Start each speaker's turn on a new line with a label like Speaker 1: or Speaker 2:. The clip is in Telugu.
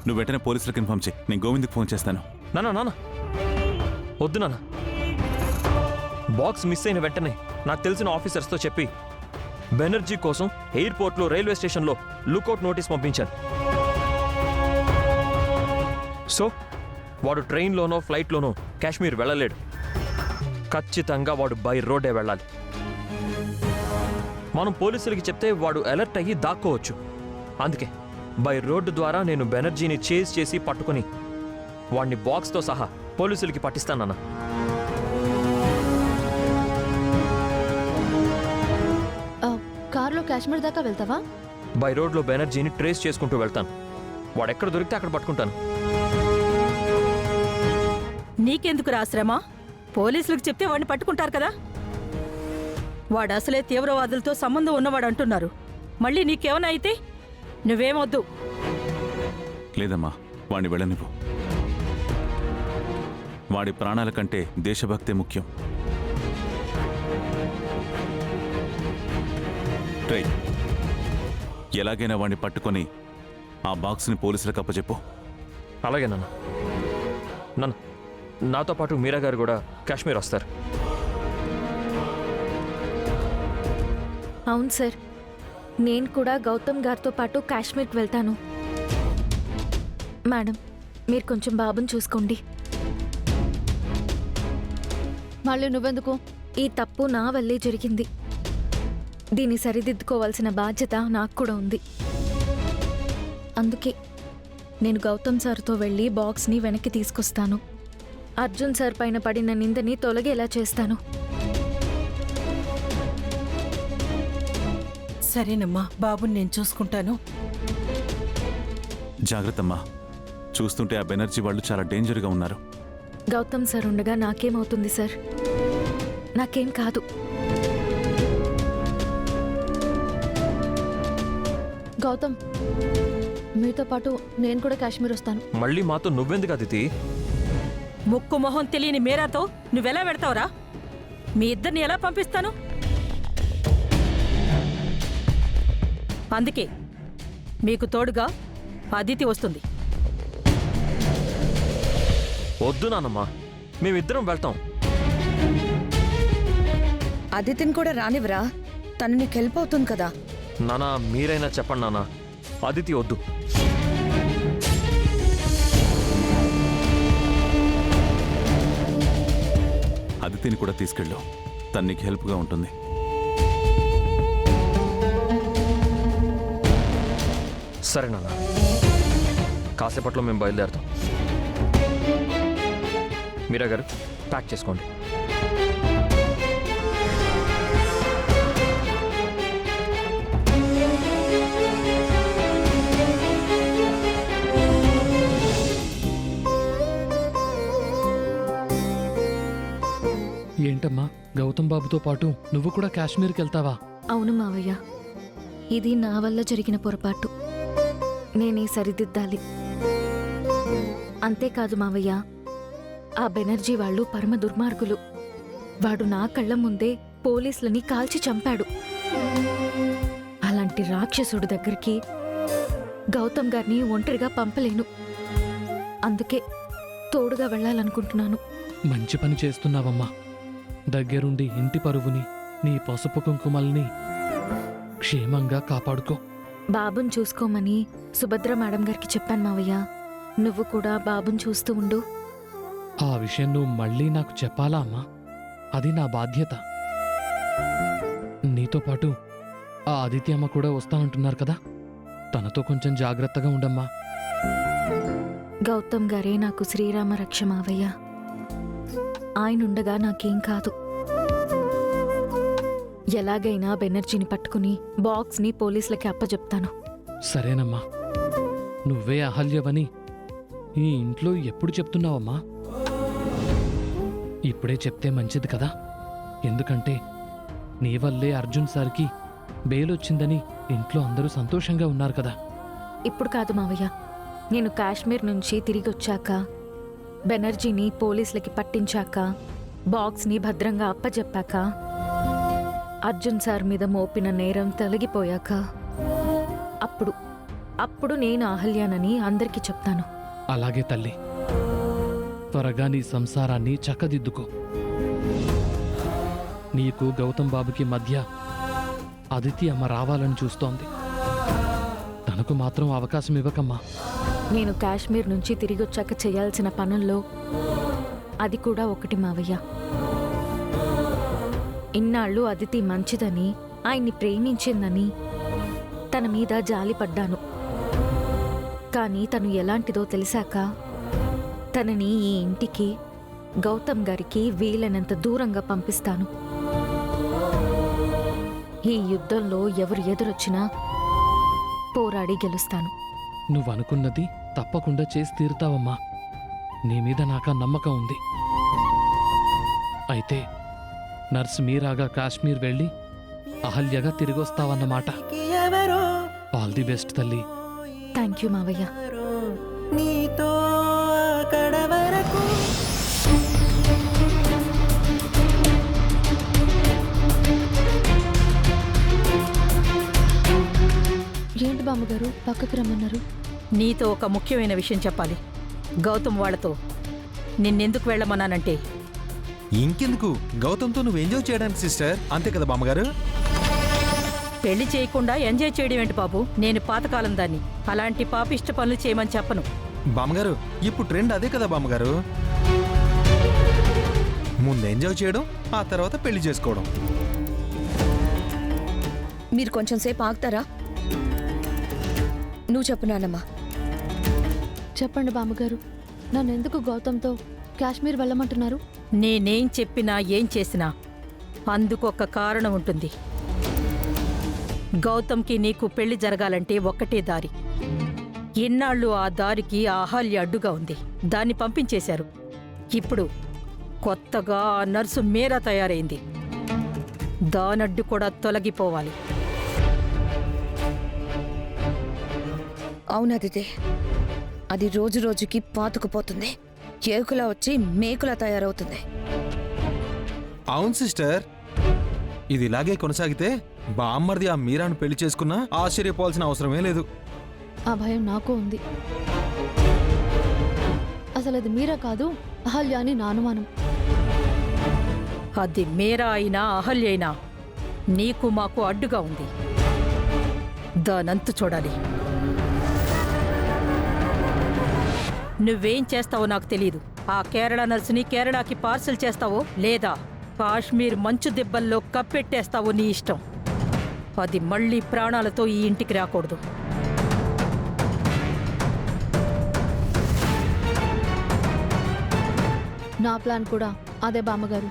Speaker 1: నువ్వు వెంటనే పోలీసులకు ఇన్ఫార్మ్ చేయి. నేను గోవింద్కి ఫోన్ చేస్తాను.
Speaker 2: నాన్న వద్దు నాన్న. బాక్స్ మిస్ అయిన వెంటనే నాకు తెలిసిన ఆఫీసర్స్తో చెప్పి బెనర్జీ కోసం ఎయిర్పోర్ట్లో, రైల్వే స్టేషన్లో లుకౌట్ నోటీస్ పంపించాను. సో వాడు ట్రైన్లోనో ఫ్లైట్లోనో కాశ్మీర్ వెళ్ళలేడు. ఖచ్చితంగా వాడు బై రోడ్డే వెళ్ళాలి. మనం పోలీసులకి చెప్తే వాడు అలర్ట్ అయ్యి దాక్కోవచ్చు. అందుకే బై రోడ్డు ద్వారా నేను బెనర్జీని చేజ్ చేసి పట్టుకుని వాడిని బాక్స్తో సహా పోలీసులకి పట్టిస్తానన్నా.
Speaker 3: కార్లో కాశ్మీర్ దాకా వెళ్తావా?
Speaker 2: బై రోడ్లో బెనర్జీని ట్రేస్ చేసుకుంటూ వెళ్తాను. వాడెక్కడ దొరికితే అక్కడ పట్టుకుంటాను.
Speaker 4: నీకెందుకు శ్రమ? పోలీసులకు చెప్తే వాడిని పట్టుకుంటారు కదా. వాడు అసలే తీవ్రవాదులతో సంబంధం ఉన్నవాడు అంటున్నారు. మళ్ళీ నీకేమైనా అయితే నువ్వేమొద్దు.
Speaker 1: లేదమ్మా, వాడిని వెళ్ళనివ్వు. వాడి ప్రాణాల కంటే దేశభక్తే ముఖ్యం. ఎలాగైనా వాడిని పట్టుకొని ఆ బాక్స్ని పోలీసులకు అప్పచెప్పు.
Speaker 2: అలాగే నాన్న. నాతో పాటు మీరా గారు కూడా కాశ్మీర్ వస్తారు.
Speaker 3: అవును సార్, నేను కూడా గౌతమ్ గారితో పాటు కాశ్మీర్కి వెళ్తాను. మేడం, మీరు కొంచెం బాబుని చూసుకోండి. మళ్ళీ నువ్వెందుకు? ఈ తప్పు నా వల్లే జరిగింది. దీన్ని సరిదిద్దుకోవాల్సిన బాధ్యత నాకు కూడా ఉంది. అందుకే నేను గౌతమ్ సార్తో వెళ్ళి బాక్స్ని వెనక్కి తీసుకొస్తాను. అర్జున్ సార్ పైన పడిన నిందని తొలగేలా చేస్తాను.
Speaker 4: సరేనమ్మా, బాబుని నేను చూసుకుంటాను.
Speaker 1: జాగ్రత్తమ్మా. చూస్తుంటే ఆ బెనర్జీ వాళ్ళు చాలా డేంజర్గా ఉన్నారు.
Speaker 3: గౌతమ్ సార్ ఉండగా నాకేమవుతుంది సార్? నాకేం కాదు. గౌతమ్, మీతో పాటు నేను కూడా కాశ్మీర్ వస్తాను.
Speaker 2: మళ్ళీ మాతో నువ్వెందుకు అదితి?
Speaker 4: ముక్కు మొహం తెలియని మీరాతో నువ్వెలా పెడతావురా? మీ ఇద్దరిని ఎలా పంపిస్తాను? అందుకే మీకు తోడుగా అదితి వస్తుంది.
Speaker 2: వద్దు నాన్నమ్మా, మేమిద్దరం వెళ్తాం.
Speaker 5: అదితిని కూడా రానివ్వరా? తను నీకు హెల్ప్ అవుతుంది కదా.
Speaker 2: నానా, మీరైనా చెప్పండి నాన్న. అదితి వద్దు.
Speaker 1: అదితిని కూడా తీసుకెళ్ళు. తను నీకు హెల్ప్గా ఉంటుంది.
Speaker 2: సరే నాన్న, కాసేపట్లో మేము బయలుదేరుతాం. మీరా గారు, ప్యాక్ చేసుకోండి.
Speaker 6: ఏంటమ్మా, గౌతమ్ బాబుతో పాటు నువ్వు కూడా కాశ్మీర్కి వెళ్తావా?
Speaker 3: అవును మావయ్య, ఇది నా వల్ల జరిగిన పొరపాటు. నేనే సరిదిద్దాలి. అంతేకాదు మావయ్య, ఆ బెనర్జీ వాళ్ళు పరమ దుర్మార్గులు. వాడు నా కళ్ళ ముందే పోలీసులని కాల్చి చంపాడు. అలాంటి రాక్షసుడి దగ్గరికి గౌతమ్ గారిని ఒంటరిగా పంపలేను. అందుకే తోడుగా వెళ్ళాలనుకుంటున్నాను.
Speaker 6: మంచి పని చేస్తున్నావమ్మా. దగ్గరుండి ఇంటి పరువుని, నీ పసుపు కుంకుమల్ని క్షేమంగా కాపాడుకో.
Speaker 3: బాబుని చూసుకోమని సుభద్ర మేడం గారికి చెప్పాను మావయ్య. నువ్వు కూడా బాబుని చూస్తూ ఉండు.
Speaker 6: ఆ విషయం నువ్వు మళ్ళీ నాకు చెప్పాలా అమ్మా? అది నా బాధ్యత. నీతో పాటు ఆ అదితి అమ్మ కూడా వస్తా అంటున్నారు కదా, తనతో కొంచెం జాగ్రత్తగా ఉండమ్మా.
Speaker 3: గౌతమ్ గారే నాకు శ్రీరామ రక్ష మావయ్య. ఆయనుండగా నాకేం కాదు. ఎలాగైనా బెనర్జీని పట్టుకుని బాక్స్ని పోలీసులకి అప్పచెప్తాను.
Speaker 6: సరేనమ్మా. నువ్వే అహల్యవని ఈ ఇంట్లో ఎప్పుడు చెప్తున్నావమ్మా? ఇప్పుడే చెప్తే మంచిది కదా. ఎందుకంటే నీ వల్లే అర్జున్ సార్కి బెయిలొచ్చిందని ఇంట్లో అందరూ సంతోషంగా ఉన్నారు కదా.
Speaker 3: ఇప్పుడు కాదు మావయ్య, నేను కాశ్మీర్ నుంచి తిరిగొచ్చాక, బెనర్జీని పోలీసులకి పట్టించాక, బాక్స్ని భద్రంగా అప్పచెప్పాక, అర్జున్ సార్ మీద మోపిన నేరం తొలగిపోయాక, అప్పుడు అప్పుడు నేను అహల్యానని అందరికీ చెప్తాను.
Speaker 6: అలాగే తల్లి, త్వరగా నీ సంసారాన్ని చక్కదిద్దుకో. నీకు గౌతమ్ బాబుకి మధ్య అదితి అమ్మ రావాలని చూస్తోంది. తనకు మాత్రం అవకాశం ఇవ్వకమ్మా.
Speaker 3: నేను కాశ్మీర్ నుంచి తిరిగొచ్చాక చేయాల్సిన పనుల్లో అది కూడా ఒకటి మావయ్య. ఇన్నాళ్ళు అదితి మంచిదని, ఆయన్ని ప్రేమించిందని తన మీద జాలిపడ్డాను. కానీ తను ఎలాంటిదో తెలిసాక తనని ఈ ఇంటికి, గౌతమ్ గారికి వీలైనంత దూరంగా పంపిస్తాను. ఈ యుద్ధంలో ఎవరు ఎదురొచ్చినా పోరాడి గెలుస్తాను.
Speaker 6: నువ్వనుకున్నది తప్పకుండా చేసి తీరుతావమ్మా. నీ మీద నాకా నమ్మకం ఉంది. అయితే నర్స్ మీరాగా కాశ్మీర్ వెళ్ళి అహల్యగా తిరిగొస్తావన్నమాట. ఆల్ ది బెస్ట్ తల్లి.
Speaker 3: థ్యాంక్ యూ మావయ్య.
Speaker 7: నీతో అక్కడ వరకు
Speaker 3: ఏంటి బామ్మగారు పక్కకు రమ్మన్నారు?
Speaker 4: నీతో ఒక ముఖ్యమైన విషయం చెప్పాలి. గౌతమ్ వాళ్ళతో నిన్నెందుకు వెళ్ళమన్నానంటే,
Speaker 7: ఇంకెందుకు గౌతమ్తో నువ్వు ఎంజాయ్ చేయడానికి సిస్టర్, అంతే కదా బామ్మగారు?
Speaker 4: పెళ్లి చేయకుండా ఎంజాయ్ చేయడం ఏంటి బాబు? నేను పాతకాలం దాన్ని. అలాంటి పాపిష్ట పనులు చేయమని చెప్పను.
Speaker 7: బామ్మగారు ఇప్పుడు ట్రెండ్ అదే కదా బామ్మగారు. ముందు ఎంజాయ్ చేయడం, ఆ తర్వాత పెళ్లి చేసుకోవడం.
Speaker 5: మీరు కొంచెం సేపు ఆగుతారా? నువ్వు చెప్పు నాన్నమ్మా.
Speaker 3: చెప్పండి బామ్మగారు, నన్ను ఎందుకు గౌతమ్తో కాశ్మీర్ వెళ్ళమంటున్నారు?
Speaker 4: నేనేం చెప్పినా ఏం చేసినా అందుకొక కారణం ఉంటుంది. గౌతమ్కి నీకు పెళ్లి జరగాలంటే ఒక్కటే దారి. ఇన్నాళ్ళు ఆ దారికి ఆ అహల్య అడ్డుగా ఉంది. దాన్ని పంపించేశారు. ఇప్పుడు కొత్తగా ఆ నర్సు మీరా తయారైంది. దానడ్డు కూడా తొలగిపోవాలి.
Speaker 5: అవునదితే, అది రోజు రోజుకి పాతుకుపోతుంది. ఏకులా వచ్చి మేకులా తయారవుతుంది.
Speaker 7: అవును సిస్టర్, ఇది ఇలాగే కొనసాగితే బామ్మర్ది ఆ మీరాను పెళ్లి చేసుకున్నా ఆశ్చర్యపోవాల్సిన అవసరమే లేదు.
Speaker 8: ఆ భయం నాకు ఉంది. అసలు అది మీరా కాదు, అహల్య అని నా అనుమానం.
Speaker 4: అది మీరా అయినా అహల్య అయినా నీకు మాకు అడ్డుగా ఉంది. దానంతు చూడాలి. నువ్వేం చేస్తావో నాకు తెలీదు. ఆ కేరళ నర్సుని కేరళకి పార్సల్ చేస్తావో లేదా కాశ్మీర్ మంచు దెబ్బల్లో కప్పెట్టేస్తావో నీ ఇష్టం. అది మళ్ళీ ప్రాణాలతో ఈ ఇంటికి రాకూడదు.
Speaker 8: నా ప్లాన్ కూడా అదే బామ్మగారు.